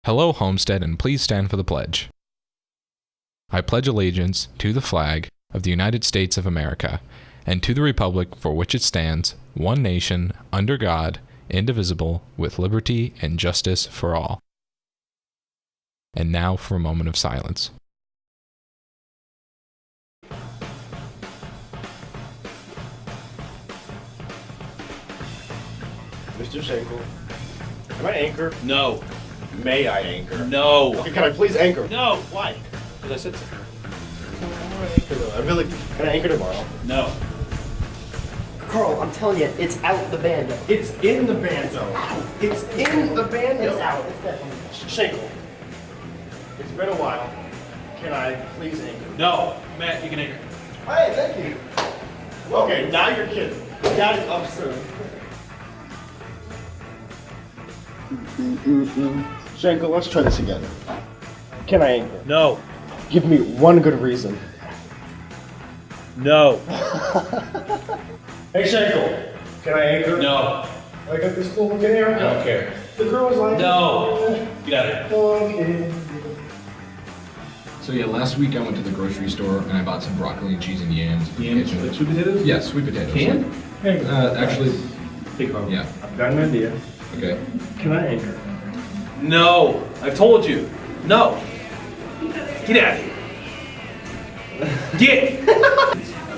Hello, Homestead, and please stand for the pledge. I pledge allegiance to the flag of the United States of America and to the republic for which it stands, one nation, under God, indivisible, with liberty and justice for all. And now for a moment of silence. Mr. Schenkel, can I anchor? No. May I anchor? No. Okay, can I please anchor? No. Why? Because I said so. I really, can I anchor tomorrow? No. Carl, I'm telling you, it's out the bando. It's in the bando. It's in the bando. It's out. It's definitely Schenkel, it's been a while. Can I please anchor? No. Matt, you can anchor. Hey, thank you. Okay, now you're kidding. Got it up soon. Schenkel, let's try this again. Can I anchor? No. Give me one good reason. No. Hey, Schenkel, can I anchor? No. I got this cool looking haircut. I don't care. The girl was like, No. Get out of here. Okay. So yeah, last week I went to the grocery store and I bought some broccoli and cheese and yams. for the Yams? kitchen. Like sweet potatoes? Yeah, sweet potatoes. Canned? Actually, Big Carl. yeah. I've got an idea. Okay. Can I anchor? No. I've told you. No. Get out of here. Get.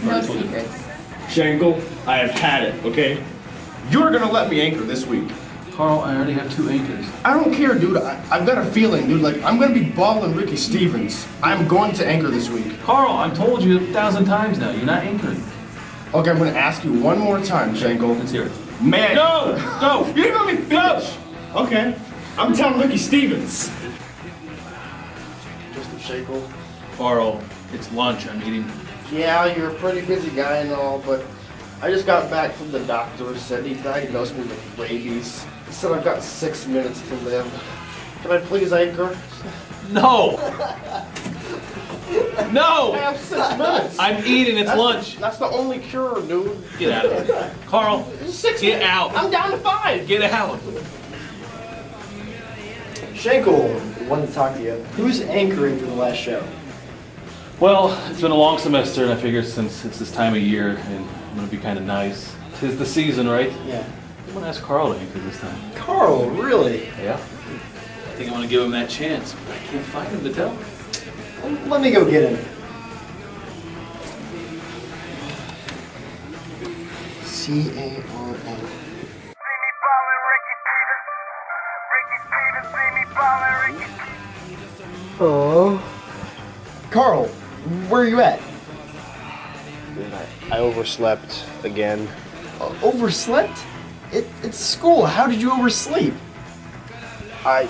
No secrets. Schenkel, I have had it, okay? You're gonna let me anchor this week. Carl, I already have 2 anchors. I don't care, dude. I've got a feeling, dude. Like, I'm gonna be balling Ricky Stevens. I'm going to anchor this week. Carl, I've told you 1,000 times now. You're not anchoring. Okay, I'm gonna ask you one more time, Schenkel. Let's hear it. Man. No. No. You didn't let me finish. Okay. I'm telling Ricky Stevens. Mr. Schenkel. Carl, it's lunch. I'm eating. Yeah, you're a pretty busy guy and all, but I just got back from the doctor. Said he diagnosed me with rabies. He said I've got 6 minutes to live. Can I please anchor? No. No. I have 6 minutes. I'm eating. It's lunch. That's the only cure, dude. Get out of here. Carl, 6 get minutes. out. I'm down to 5. Get out. Schenkel, wanted to talk to you. Who's anchoring for the last show? Well, it's been a long semester, and I figured since it's this time of year, and I'm gonna be kind of nice. 'Tis the season, right? Yeah. I'm gonna ask Carl to anchor this time. Carl, really? Yeah. I think I want to give him that chance, but I can't find him to tell. Let me go get him. C-A-R-L. Oh. Carl, where are you at? I overslept again. Overslept? It's school. How did you oversleep? I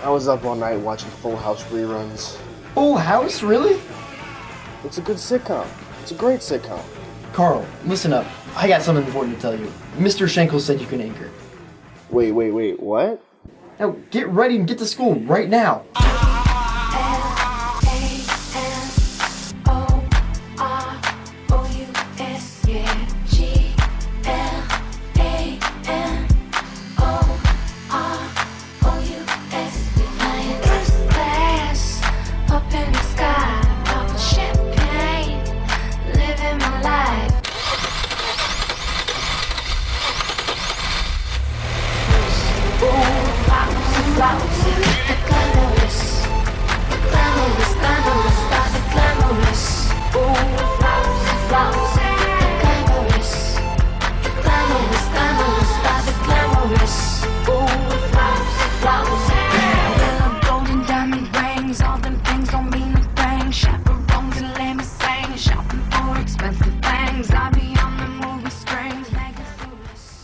was up all night watching Full House reruns. Full House, really? It's a good sitcom. It's a great sitcom. Carl, listen up. I got something important to tell you. Mr. Schenkel said you can anchor. Wait, what? Now, get ready and get to school right now.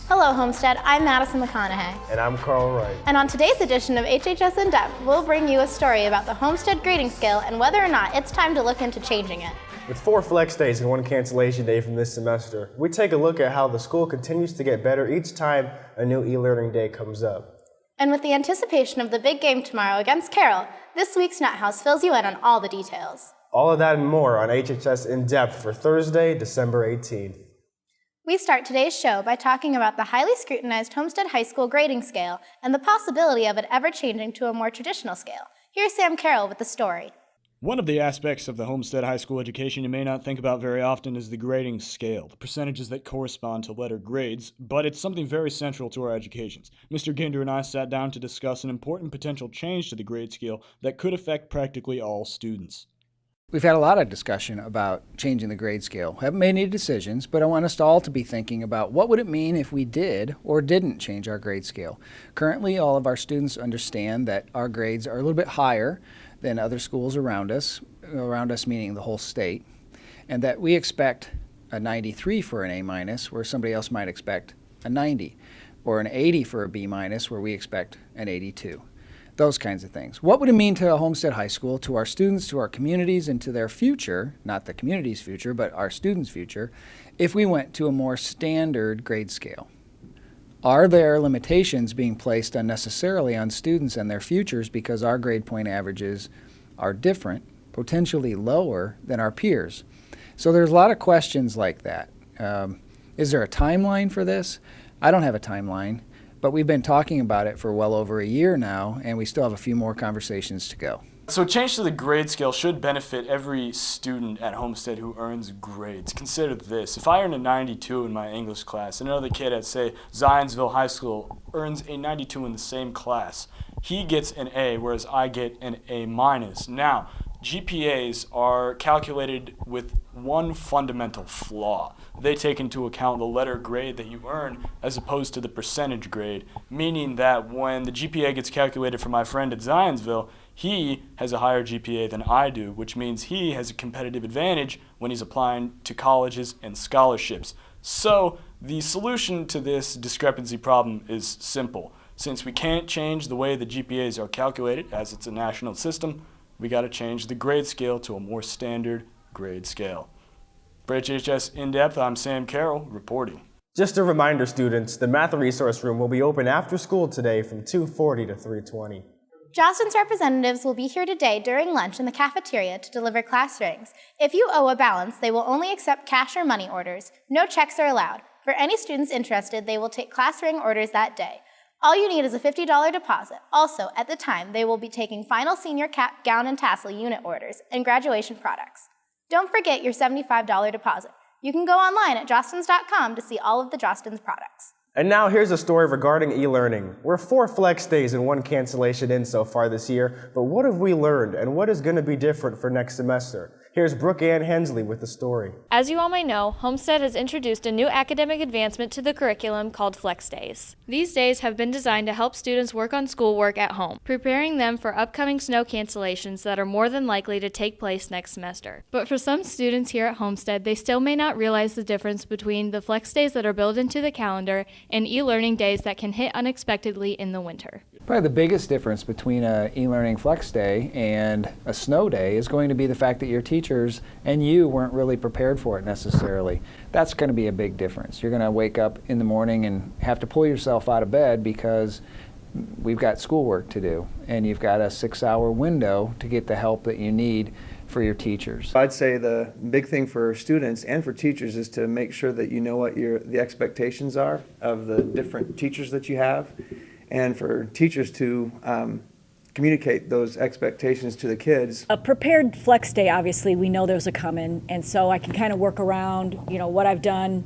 Hello, Homestead. I'm Madison McConaughey. And I'm Carl Wright. And on today's edition of HHS In Depth, we'll bring you a story about the Homestead grading scale and whether or not it's time to look into changing it. With 4 flex days and 1 cancellation day from this semester, we take a look at how the school continues to get better each time a new e-learning day comes up. And with the anticipation of the big game tomorrow against Carroll, this week's Nut House fills you in on all the details. All of that and more on HHS In Depth for Thursday, December 18th. We start today's show by talking about the highly scrutinized Homestead High School grading scale and the possibility of it ever changing to a more traditional scale. Here's Sam Carroll with the story. One of the aspects of the Homestead High School education you may not think about very often is the grading scale, the percentages that correspond to letter grades, but it's something very central to our educations. Mr. Ginder and I sat down to discuss an important potential change to the grade scale that could affect practically all students. We've had a lot of discussion about changing the grade scale. Haven't made any decisions, but I want us all to be thinking about what would it mean if we did or didn't change our grade scale. Currently, all of our students understand that our grades are a little bit higher than other schools around us meaning the whole state, and that we expect a 93 for an A-, where somebody else might expect a 90, or an 80 for a B-, where we expect an 82. Those kinds of things. What would it mean to a Homestead High School, to our students, to our communities, and to their future, not the community's future, but our students' future, if we went to a more standard grade scale? Are there limitations being placed unnecessarily on students and their futures because our grade point averages are different, potentially lower than our peers? So there's a lot of questions like that. Is there a timeline for this? I don't have a timeline, but we've been talking about it for well over a year now, and we still have a few more conversations to go. So change to the grade scale should benefit every student at Homestead who earns grades. Consider this. If I earn a 92 in my English class and another kid at, say, Zionsville High School earns a 92 in the same class, he gets an A, whereas I get an A-. Now, GPAs are calculated with one fundamental flaw. They take into account the letter grade that you earn as opposed to the percentage grade, meaning that when the GPA gets calculated for my friend at Zionsville, he has a higher GPA than I do, which means he has a competitive advantage when he's applying to colleges and scholarships. So the solution to this discrepancy problem is simple. Since we can't change the way the GPAs are calculated, as it's a national system, we got to change the grade scale to a more standard grade scale. For HHS In-Depth, I'm Sam Carroll, reporting. Just a reminder, students, the Math Resource Room will be open after school today from 2:40 to 3:20. Jostens representatives will be here today during lunch in the cafeteria to deliver class rings. If you owe a balance, they will only accept cash or money orders. No checks are allowed. For any students interested, they will take class ring orders that day. All you need is a $50 deposit. Also, at the time, they will be taking final senior cap, gown, and tassel unit orders and graduation products. Don't forget your $75 deposit. You can go online at jostens.com to see all of the Jostens products. And now here's a story regarding e-learning. We're 4 flex days and 1 cancellation in so far this year, but what have we learned and what is going to be different for next semester? Here's Brooke Ann Hensley with the story. As you all may know, Homestead has introduced a new academic advancement to the curriculum called Flex Days. These days have been designed to help students work on schoolwork at home, preparing them for upcoming snow cancellations that are more than likely to take place next semester. But for some students here at Homestead, they still may not realize the difference between the Flex Days that are built into the calendar and e-learning days that can hit unexpectedly in the winter. Probably the biggest difference between an e-learning flex day and a snow day is going to be the fact that your teachers and you weren't really prepared for it necessarily. That's going to be a big difference. You're going to wake up in the morning and have to pull yourself out of bed because we've got schoolwork to do, and you've got a 6-hour window to get the help that you need for your teachers. I'd say the big thing for students and for teachers is to make sure that you know what the expectations are of the different teachers that you have, and for teachers to communicate those expectations to the kids. A prepared flex day, obviously, we know those are coming, and so I can kind of work around, what I've done,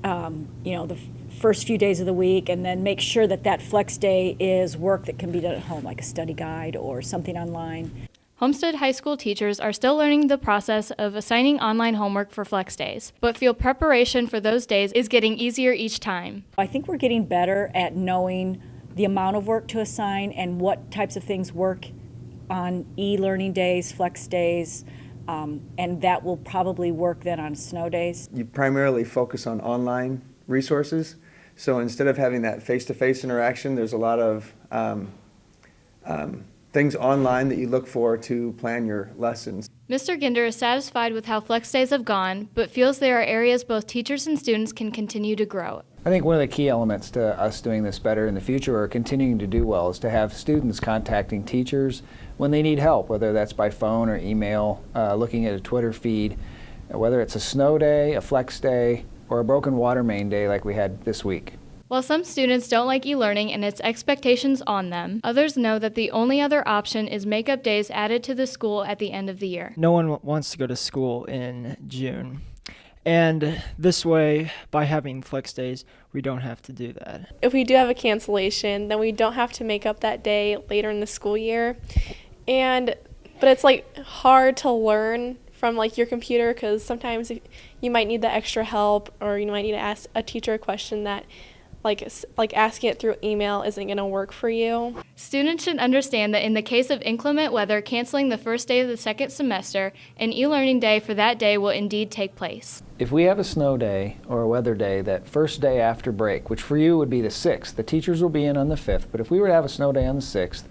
the first few days of the week, and then make sure that that flex day is work that can be done at home, like a study guide or something online. Homestead High School teachers are still learning the process of assigning online homework for Flex Days, but feel preparation for those days is getting easier each time. I think we're getting better at knowing the amount of work to assign and what types of things work on e-learning days, flex days, and that will probably work then on snow days. You primarily focus on online resources, so instead of having that face-to-face interaction, there's a lot of things online that you look for to plan your lessons. Mr. Ginder is satisfied with how Flex Days have gone, but feels there are areas both teachers and students can continue to grow. I think one of the key elements to us doing this better in the future or continuing to do well is to have students contacting teachers when they need help, whether that's by phone or email, looking at a Twitter feed, whether it's a snow day, a flex day, or a broken water main day like we had this week. While some students don't like e-learning and its expectations on them, others know that the only other option is makeup days added to the school at the end of the year. No one wants to go to school in June. And this way, by having flex days, we don't have to do that. If we do have a cancellation, then we don't have to make up that day later in the school year. But it's like hard to learn from like your computer, because sometimes you might need the extra help, or you might need to ask a teacher a question that like asking it through email isn't going to work for you. Students should understand that in the case of inclement weather canceling the first day of the second semester, an e-learning day for that day will indeed take place. If we have a snow day or a weather day that first day after break, which for you would be the 6th, the teachers will be in on the 5th, but if we were to have a snow day on the 6th,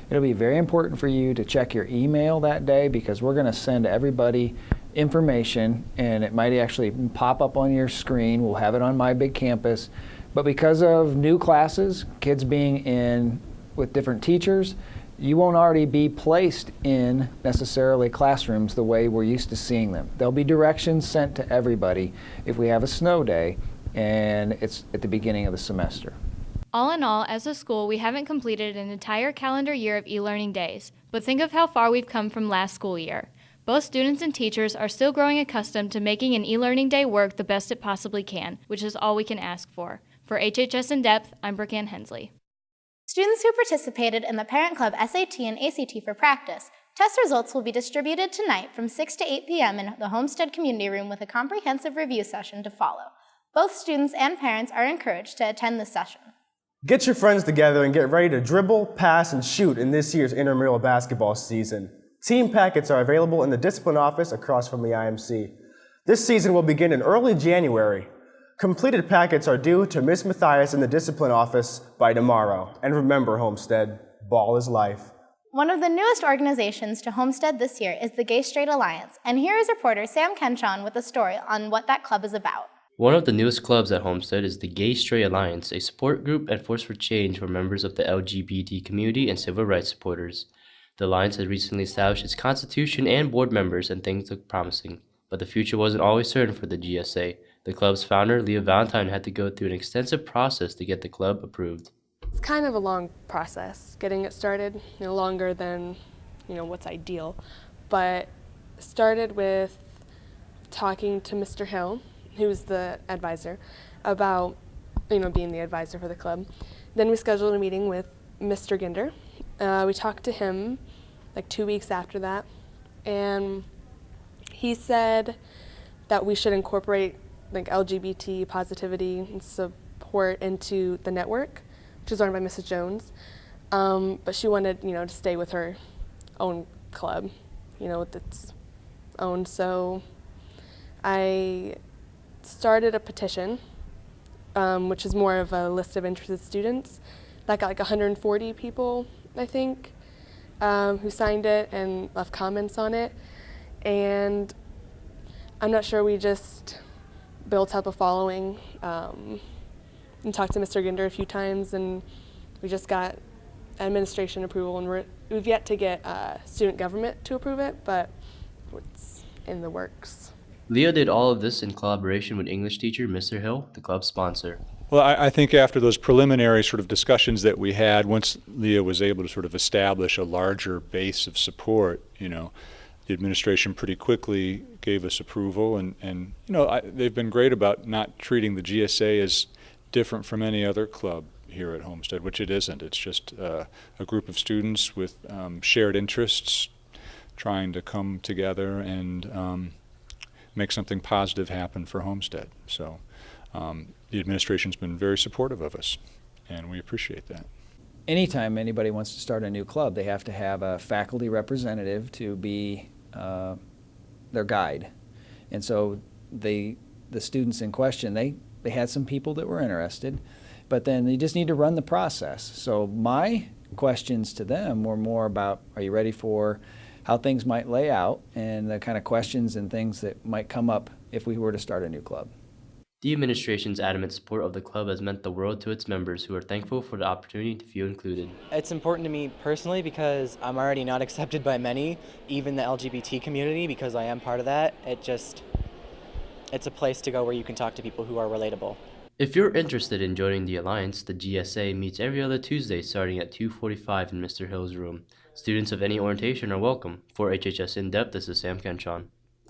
it'll be very important for you to check your email that day, because we're going to send everybody information, and it might actually pop up on your screen. We'll have it on My Big Campus. But because of new classes, kids being in with different teachers, you won't already be placed in necessarily classrooms the way we're used to seeing them. There'll be directions sent to everybody if we have a snow day and it's at the beginning of the semester. All in all, as a school, we haven't completed an entire calendar year of e-learning days, but think of how far we've come from last school year. Both students and teachers are still growing accustomed to making an e-learning day work the best it possibly can, which is all we can ask for. For HHS In Depth, I'm Brooke Ann Hensley. Students who participated in the Parent Club SAT and ACT for practice, test results will be distributed tonight from 6 to 8 p.m. in the Homestead Community Room with a comprehensive review session to follow. Both students and parents are encouraged to attend this session. Get your friends together and get ready to dribble, pass, and shoot in this year's intramural basketball season. Team packets are available in the discipline office across from the IMC. This season will begin in early January. Completed packets are due to Ms. Mathias in the discipline office by tomorrow. And remember, Homestead, ball is life. One of the newest organizations to Homestead this year is the Gay Straight Alliance, and here is reporter Sam Kenchon with a story on what that club is about. One of the newest clubs at Homestead is the Gay Straight Alliance, a support group and force for change for members of the LGBT community and civil rights supporters. The Alliance has recently established its constitution and board members, and things look promising. But the future wasn't always certain for the GSA. The club's founder, Leah Valentine, had to go through an extensive process to get the club approved. It's kind of a long process getting it started, longer than what's ideal. But it started with talking to Mr. Hill, who's the advisor, about being the advisor for the club. Then we scheduled a meeting with Mr. Ginder. We talked to him like 2 weeks after that, and he said that we should incorporate like LGBT positivity and support into the network, which is run by Mrs. Jones. But she wanted, to stay with her own club, with its own. So I started a petition, which is more of a list of interested students. That got like 140 people, I think, who signed it and left comments on it. And I'm not sure, we just built up a following and talked to Mr. Ginder a few times, and we just got administration approval, and we've yet to get student government to approve it, but it's in the works. Leah did all of this in collaboration with English teacher Mr. Hill, the club's sponsor. Well, I think after those preliminary sort of discussions that we had, once Leah was able to sort of establish a larger base of support, the administration pretty quickly gave us approval, and they've been great about not treating the GSA as different from any other club here at Homestead, which it isn't. It's just a group of students with shared interests trying to come together and make something positive happen for Homestead. So the administration's been very supportive of us, and we appreciate that. Anytime anybody wants to start a new club, they have to have a faculty representative to be their guide. And so the students in question, they had some people that were interested, but then they just need to run the process. So my questions to them were more about, are you ready for how things might lay out and the kind of questions and things that might come up if we were to start a new club. The administration's adamant support of the club has meant the world to its members, who are thankful for the opportunity to feel included. It's important to me personally because I'm already not accepted by many, even the LGBT community, because I am part of that. it's a place to go where you can talk to people who are relatable. If you're interested in joining the Alliance, the GSA meets every other Tuesday starting at 2:45 in Mr. Hill's room. Students of any orientation are welcome. For HHS In-Depth, this is Sam Kenchon.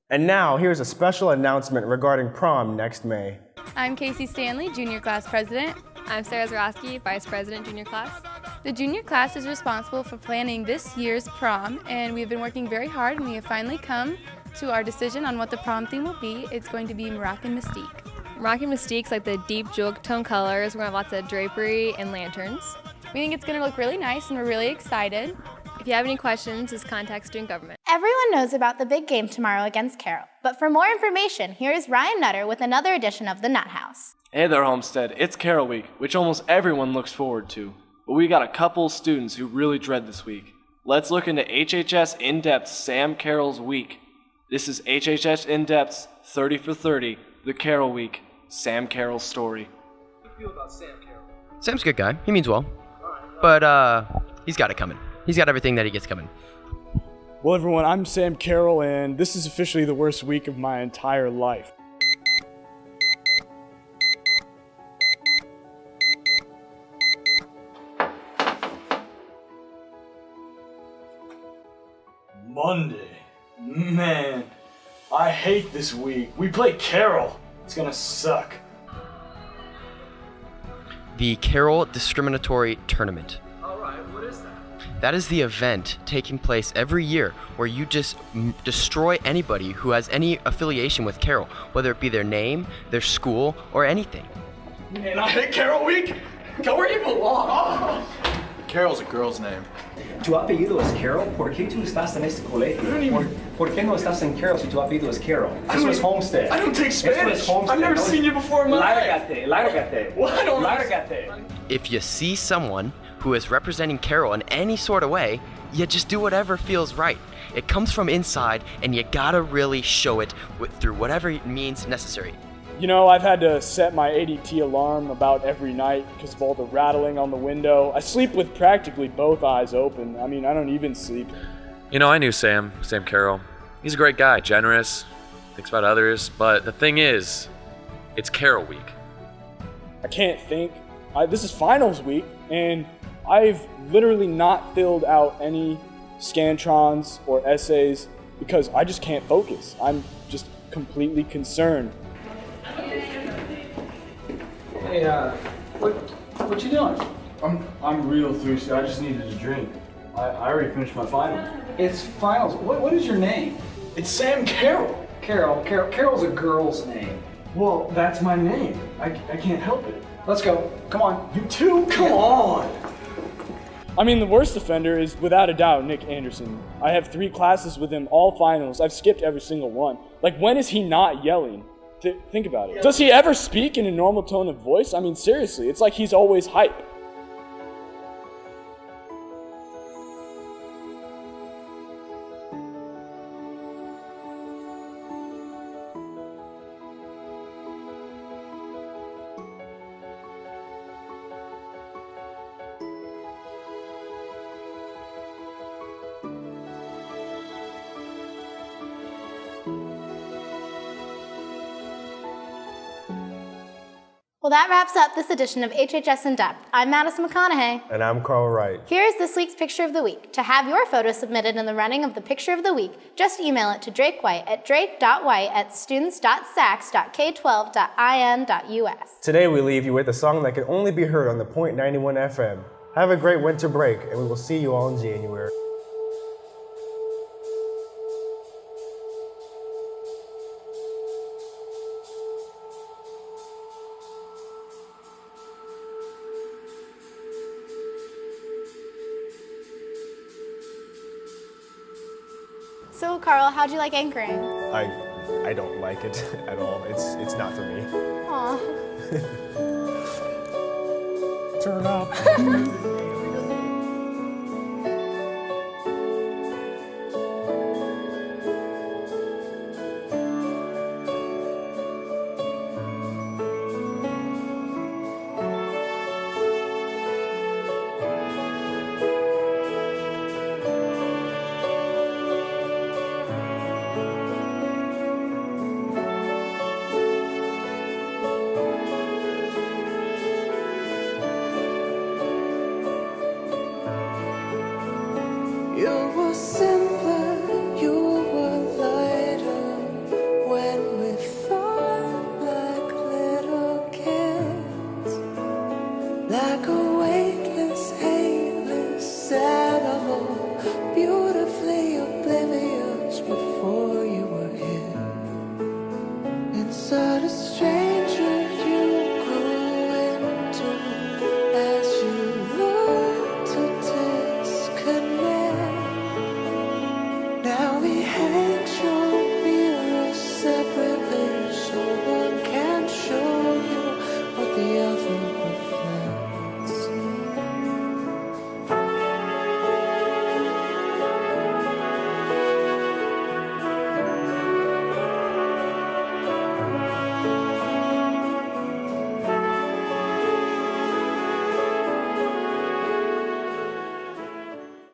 And now, here's a special announcement regarding prom next May. I'm Casey Stanley, Junior Class President. I'm Sarah Zarowski, Vice President, Junior Class. The Junior Class is responsible for planning this year's prom, and we've been working very hard, and we have finally come to our decision on what the prom theme will be. It's going to be Moroccan Mystique. Moroccan Mystique's like the deep jewel tone colors. We're gonna have lots of drapery and lanterns. We think it's going to look really nice, and we're really excited. If you have any questions, just contact student government. Everyone knows about the big game tomorrow against Carroll, but for more information, here is Ryan Nutter with another edition of the Nut House. Hey there, Homestead. It's Carroll Week, which almost everyone looks forward to. But we got a couple students who really dread this week. Let's look into HHS In-Depth's Sam Carroll's Week. This is HHS In-Depth's 30 for 30, the Carroll Week, Sam Carroll's story. How do you feel about Sam Carroll? Sam's a good guy. He means well. But, he's got it coming. He's got everything that he gets coming. Well, everyone, I'm Sam Carroll, and this is officially the worst week of my entire life. Monday. Man, I hate this week. We play Carroll. It's gonna suck. The Carroll Discriminatory Tournament. Alright, what is that? That is the event taking place every year where you just destroy anybody who has any affiliation with Carroll, whether it be their name, their school, or anything. Man, I hate Carroll Week. Go where you belong. Carroll's a girl's name. Tu apellido es Carroll. ¿Por qué tú estás en este colegio? ¿Por qué no estás en Carroll si tu apellido es Carroll? Eso es Homestead. I don't take Spanish. Eso es Homestead. I've never seen you before in my life. Lárgate. Well, I don't Lárgate. If you see someone who is representing Carroll in any sort of way, you just do whatever feels right. It comes from inside, and you gotta really show it through whatever means necessary. You know, I've had to set my ADT alarm about every night because of all the rattling on the window. I sleep with practically both eyes open. I mean, I don't even sleep. You know, I knew Sam Carroll. He's a great guy, generous, thinks about others, but the thing is, it's Carroll Week. I can't think. This is finals week, and I've literally not filled out any Scantrons or essays because I just can't focus. I'm just completely concerned. Hey, what you doing? I'm real thirsty. I just needed a drink. I already finished my finals. It's finals. What is your name? It's Sam Carroll. Carroll's a girl's name. Well, that's my name. I can't help it. Let's go. Come on. You too? Come on. I mean, the worst offender is without a doubt Nick Anderson. I have 3 classes with him, all finals. I've skipped every single one. Like, when is he not yelling? Think about it. Does he ever speak in a normal tone of voice? I mean, seriously, it's like he's always hype. Well, that wraps up this edition of HHS In Depth. I'm Madison McConaughey. And I'm Carl Wright. Here's this week's Picture of the Week. To have your photo submitted in the running of the Picture of the Week, just email it to Drake White at drake.white@students.sacs.k12.in.us. Today we leave you with a song that can only be heard on the Point 91 FM. Have a great winter break, and we will see you all in January. So, Carl, how'd you like anchoring? I don't like it at all. It's not for me. Aw. Turn up. simpler, you were lighter when we fought like little kids, like a weightless, aimless